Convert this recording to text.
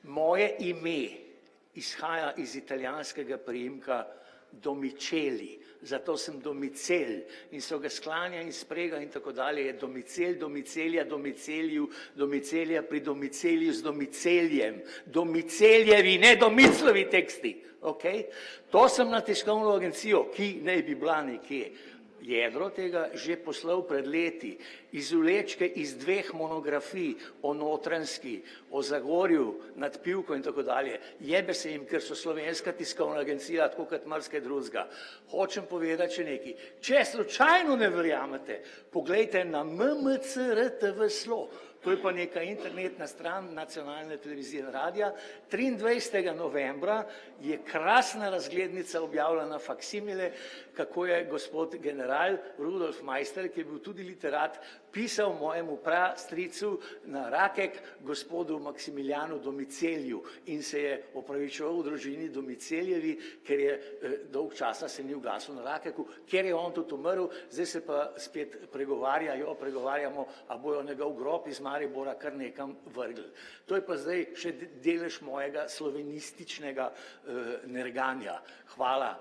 Moje ime izhaja iz italijanskega priimka Domiceli, zato sem Domicel in so ga sklanja in sprega in tako dalje, je Domicel, Domicelja, Domicelju, Domicelja pri Domicelju z Domiceljem, Domiceljevi, ne Domiclovi teksti, ok? To sem na tiskovno agencijo, ki naj bi bila nekje. Jedro tega že poslal pred leti, izvlečke iz 2 monografij o Notranjski, o Zagorju, nad Pivko in tako dalje. Jebe se jim, ker so slovenska tiskovna agencija, tako kot marsikaj drugega. Hočem povedati še nekaj. Če slučajno ne verjamete, poglejte na MMCRTV Slo. To je pa neka internetna stran nacionalne televizije in radija. 23. novembra je krasna razglednica objavljena faksimile, kako je gospod general Rudolf Meister, ki je bil tudi literat, pisal mojemu prastricu na Rakek, gospodu Maksimiljanu Domicelju in se je opravičeval v družini Domiceljevi, ker je dolg časa se ni oglasil na Rakeku, ker je on tudi umrl, zdaj se pa spet pregovarjamo, a bojo njegov grob iz Maribora kar nekam vrgli. To je pa zdaj še delež mojega slovenističnega nerganja. Hvala.